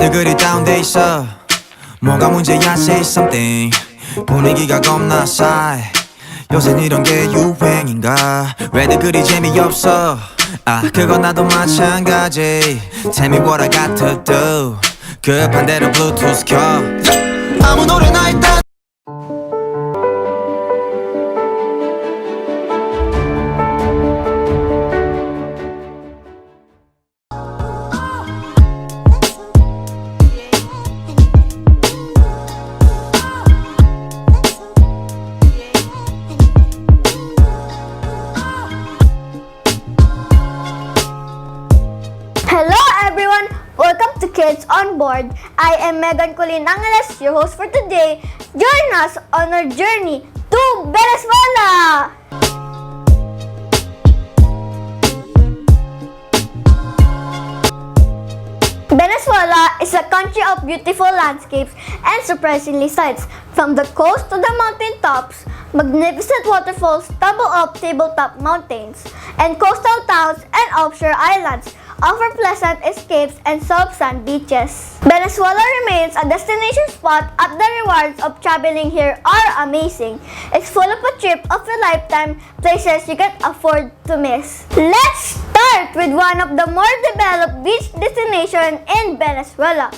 왜들 그리 다운돼 있어 뭐가 문제야 say something 분위기가 겁나 싸해 요새 이런 게 유행인가 왜들 그리 재미없어 아 그건 나도 마찬가지 Tell me what I got to do 급한 대로 블루투스 켜 아무 노래나 일단 Hello everyone! Welcome to Kids on Board. I am Megan Colleen Angeles, your host for today. Join us on our journey to Venezuela! Venezuela is a country of beautiful landscapes and surprisingly sights. From the coast to the mountain tops, magnificent waterfalls tumble up tabletop mountains, and coastal towns and offshore islands offer pleasant escapes and soft sand beaches. Venezuela remains a destination spot, and the rewards of traveling here are amazing. It's full of a trip of a lifetime, places you can't afford to miss. Let's start with one of the more developed beach destinations in Venezuela,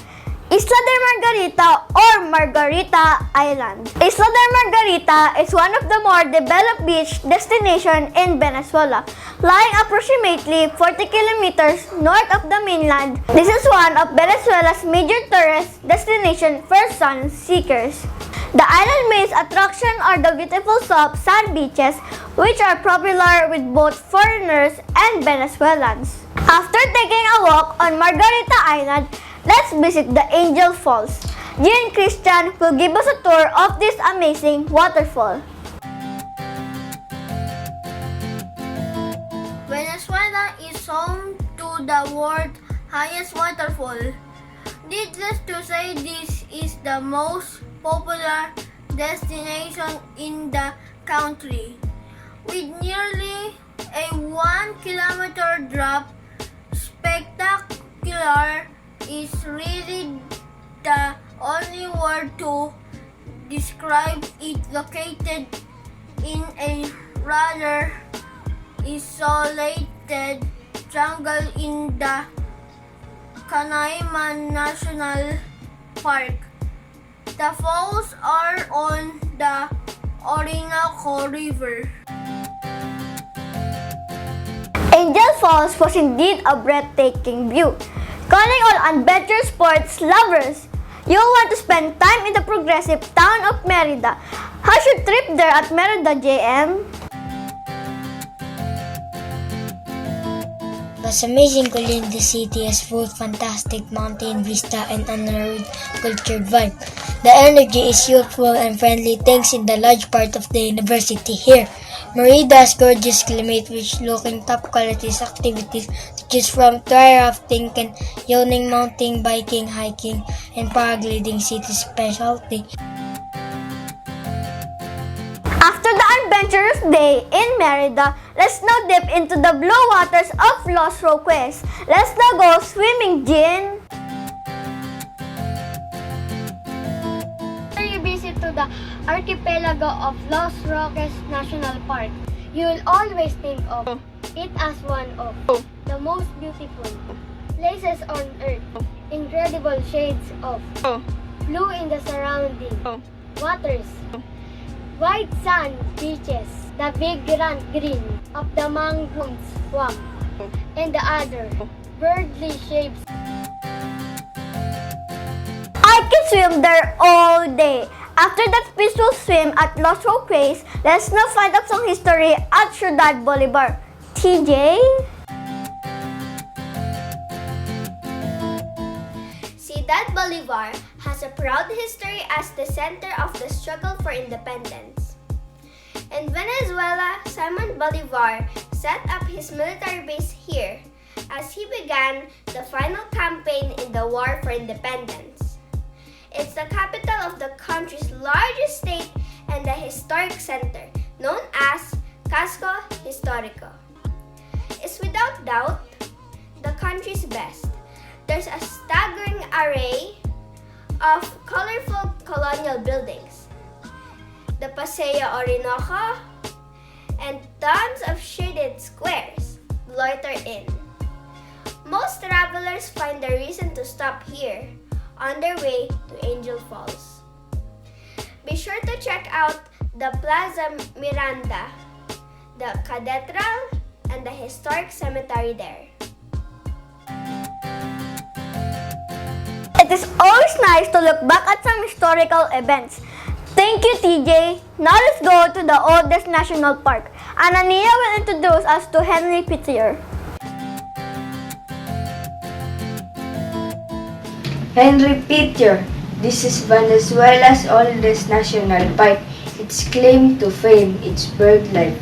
Isla de Margarita or Margarita Island. Isla de Margarita is one of the more developed beach destinations in Venezuela, lying approximately 40 kilometers north of the mainland. This is one of Venezuela's major tourist destinations for sun seekers. The island's main attraction are the beautiful soft sand beaches, which are popular with both foreigners and Venezuelans. After taking a walk on Margarita Island, let's visit the Angel Falls. Jean Christian will give us a tour of this amazing waterfall. Venezuela is home to the world's highest waterfall. Needless to say, this is the most popular destination in the country. With nearly a 1-kilometer drop, spectacular is really the only word to describe it. Located in a rather isolated jungle in the Canaiman National Park. The falls are on the Orinoco River. Angel Falls was indeed a breathtaking view. Calling all adventure sports lovers, you'll want to spend time in the progressive town of Merida. How's your trip there at Merida, JM? It was amazing, Colleen. The city has full fantastic mountain vista and unhurried cultured vibe. The energy is youthful and friendly thanks in the large part of the university here. Merida has gorgeous climate which looking top quality activities to choose from toy rafting, canyoning, mountain biking, hiking, and paragliding city specialty. After the adventurous day in Merida, let's now dip into the blue waters of Los Roques. Let's now go swimming, Jean. After you visit to the archipelago of Los Roques National Park, you will always think of it as one of the most beautiful places on earth. Incredible shades of blue in the surrounding waters, white sand beaches, the vibrant green of the mangrove swamp, and the other birdly shapes. I can swim there all day. After that peaceful swim at Los Roques, let's now find out some history at Ciudad Bolivar. TJ? Ciudad Bolivar has a proud history as the center of the struggle for independence. In Venezuela, Simon Bolivar set up his military base here as he began the final campaign in the War for Independence. It's the capital of the country's largest state and the historic center, known as Casco Histórico. Is without doubt the country's best. there's a staggering array of colorful colonial buildings. The Paseo Orinoco and tons of shaded squares loiter in. Most travelers find a reason to stop here on their way to Angel Falls. Be sure to check out the Plaza Miranda, the cathedral, and the historic cemetery there. It is always nice to look back at some historical events. Thank you, TJ. Now let's go to the oldest national park. Anania will introduce us to Henry Pittier. Henry Pittier. This is Venezuela's oldest national park. Its claim to fame, its bird life,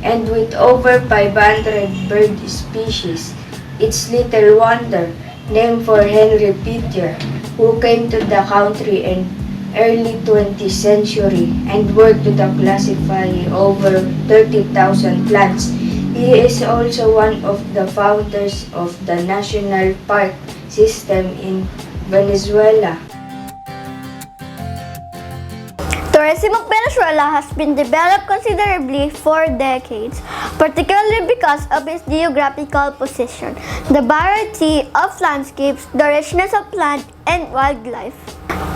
and with over 500 bird species. It's little wonder, named for Henry Pittier, who came to the country in early 20th century and worked to classify over 30,000 plants. He is also one of the founders of the national park system in Venezuela. Tourism of Venezuela has been developed considerably for decades, particularly because of its geographical position, the variety of landscapes, the richness of plant and wildlife.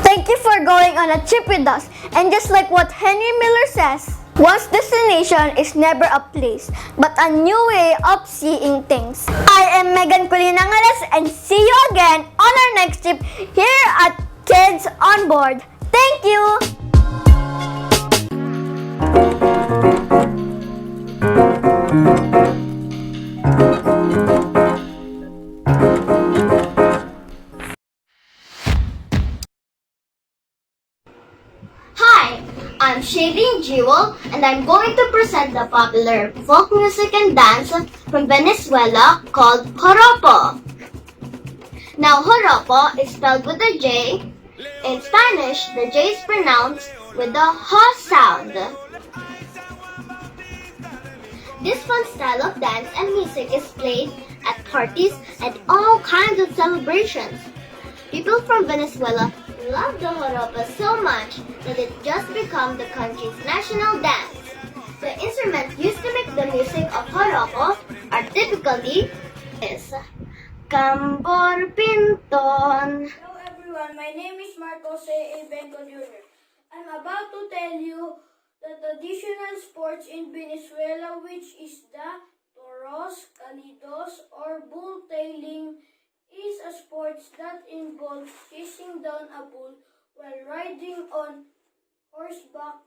Thank you for going on a trip with us, and just like what Henry Miller says, one's destination is never a place, but a new way of seeing things. I am Megan Culinangales, and see you again on our next trip here at Kids on Board. Thank you! Hi, I'm Shading Jewel, and I'm going to present the popular folk music and dance from Venezuela called joropo. Now, joropo is spelled with a J. In Spanish, the J is pronounced with the H sound. This fun style of dance and music is played at parties and all kinds of celebrations. People from Venezuela love the joropo so much that it just became the country's national dance. The instruments used to make the music of joropo are typically is tambor pinton. Hello everyone, my name is Marcos A. Benco Jr. I'm about to tell you the traditional sports in Venezuela, which is the toros, calidos, or bull tailing, is a sport that involves chasing down a bull while riding on horseback.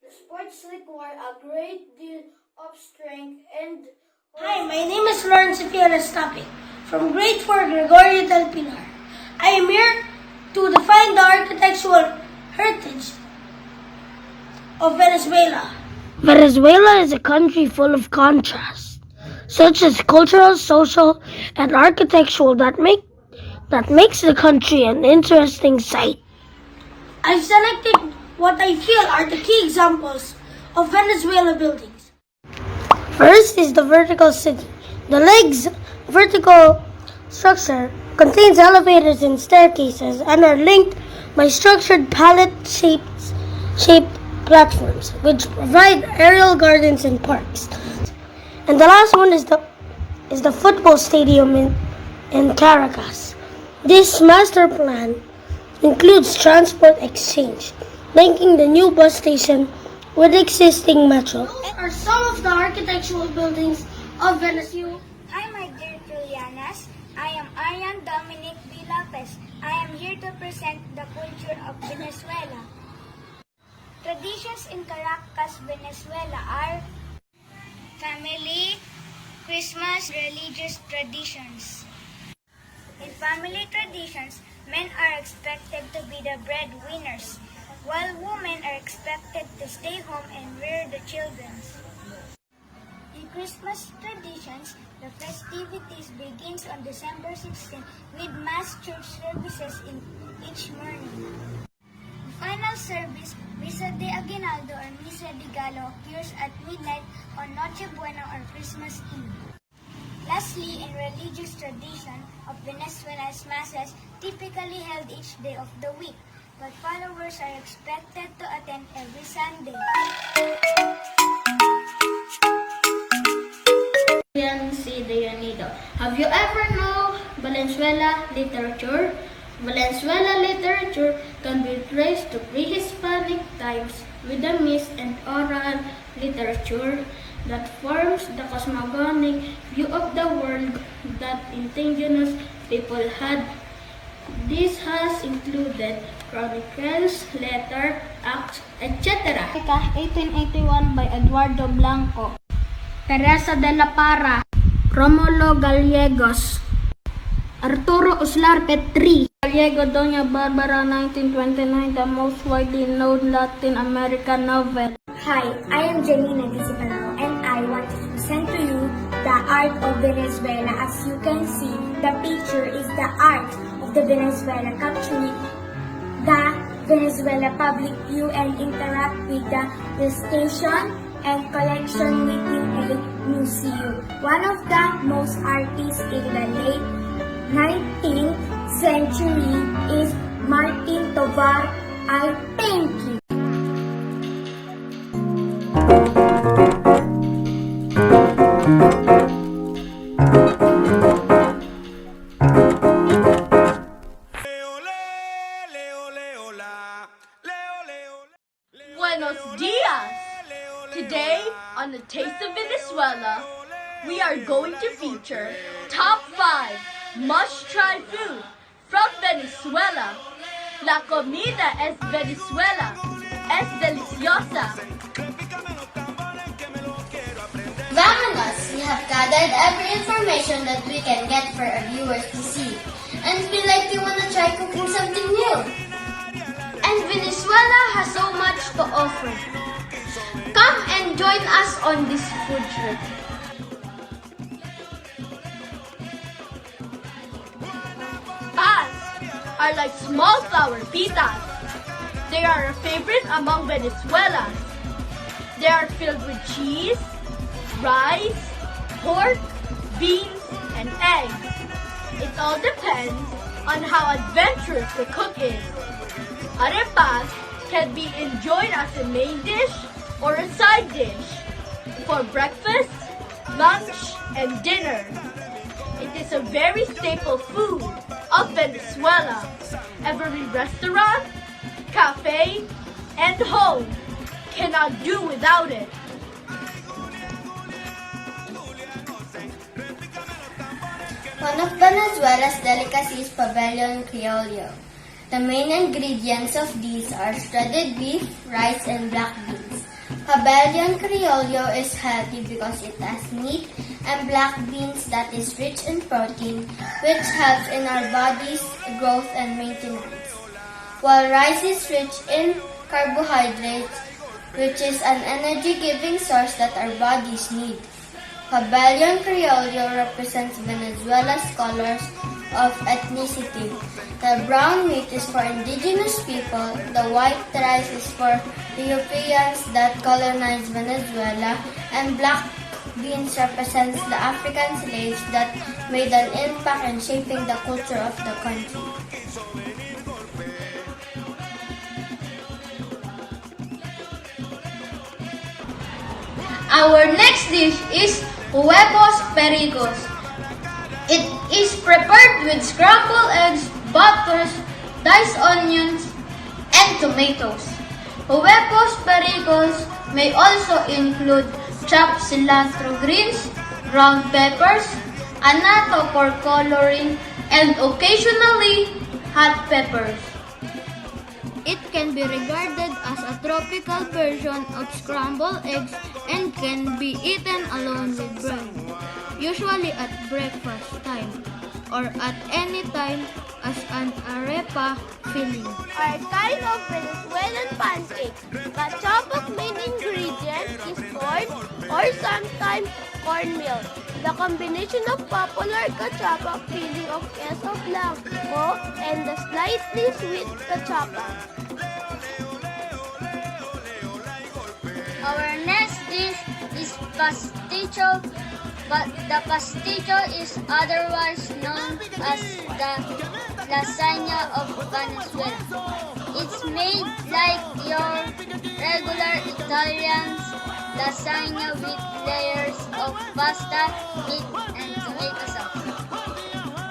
The sports require a great deal of strength and Hi, my name is Lawrence Estape from Grade 4 Gregorio del Pilar. I am here to define the architectural heritage of Venezuela. Venezuela is a country full of contrasts, such as cultural, social, and architectural that makes the country an interesting sight. I've selected what I feel are the key examples of Venezuela buildings. First is the vertical city. The legs vertical structure contains elevators and staircases and are linked by structured pallet-shaped platforms, which provide aerial gardens and parks. And the last one is the football stadium in Caracas. This master plan includes transport exchange, linking the new bus station with existing metro. Those are some of the architectural buildings of Venezuela. Hi, my dear Julianas. I am Arian Dominic V. Lopez. I am here to present the culture of Venezuela. Traditions in Caracas, Venezuela are family, Christmas, religious traditions. In family traditions, men are expected to be the breadwinners, while women are expected to stay home and rear the children. In Christmas traditions, the festivities begins on December 16 with mass church services in each morning. The final service, Misa de Aguinaldo or Misa de Gallo, occurs at midnight on Noche Buena or Christmas Eve. Lastly, in religious tradition of Venezuela's masses typically held each day of the week, but followers are expected to attend every Sunday. Have you ever known Valenzuela literature? Valenzuela literature can be traced to pre-Hispanic times with the myth and oral literature that forms the cosmogonic view of the world that indigenous people had. This has included chronicles, letters, acts, etc. 1881 by Eduardo Blanco, Teresa de la Parra, Romulo Gallegos, Arturo Uslar Petri, Gallego Doña Barbara, 1929, the most widely known Latin American novel. Hi, I am Janina Disipalao and I want to present to you the art of Venezuela. As you can see, the picture is the art of the Venezuela capturing the Venezuela public view and interact with the station and collection within a museum. One of the most artists in the late 19th century is Martin Tovar. I thank you. Buenos dias! Today, on the Taste of Venezuela, we are going to feature top 5 must-try food from Venezuela. La comida es Venezuela, es deliciosa. Vámonos! We have gathered every information that we can get for our viewers to see and feel like we want to try cooking something new. And Venezuela has so much to offer. Come and join us on this food trip. Paz are like small flour pitas. They are a favorite among Venezuelans. They are filled with cheese, rice, pork, beans, and eggs. It all depends on how adventurous the cook is. Arepas can be enjoyed as a main dish or a side dish for breakfast, lunch, and dinner. It is a very staple food of Venezuela. Every restaurant, cafe, and home cannot do without it. One of Venezuela's delicacies is pabellon criollo. The main ingredients of these are shredded beef, rice, and black beans. Pabellon criollo is healthy because it has meat and black beans that is rich in protein, which helps in our body's growth and maintenance. While rice is rich in carbohydrates, which is an energy-giving source that our bodies need. Pabellon criollo represents Venezuela's colors of ethnicity. The brown meat is for indigenous people, the white rice is for Europeans that colonized Venezuela, and black beans represents the African slaves that made an impact in shaping the culture of the country. Our next dish is huevos pericos. It is prepared with scrambled eggs, butter, diced onions, and tomatoes. Huevos pericos may also include chopped cilantro greens, ground peppers, annatto for coloring, and occasionally hot peppers. It can be regarded as a tropical version of scrambled eggs and can be eaten alone with bread, usually at breakfast time or at any time as an arepa filling. Are kind of Venezuelan pancake. The chopped main ingredient is corn or sometimes cornmeal. The combination of popular cachapa filling of queso blanco and the slightly sweet cachapa. Our next dish is pasticho But the pasticho is otherwise known as the lasagna of Venezuela. It's made like your regular Italian lasagna with layers of pasta, meat, and tomato sauce.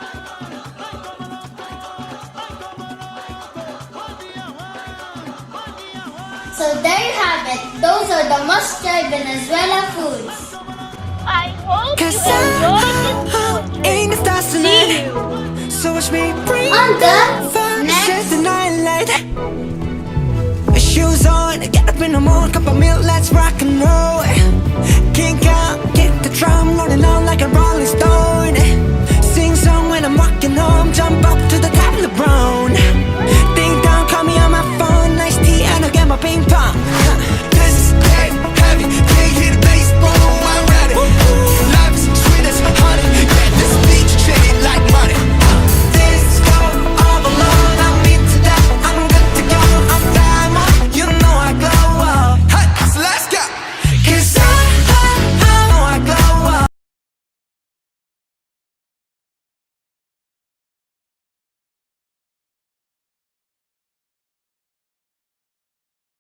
So there you have it. Those are the must-try Venezuela foods. I hope you Cause enjoyed this food. in the stars See tonight. you. So watch me bring On the shit next the night light. Shoes on, get up in the morning, cup of milk, let's rock and roll.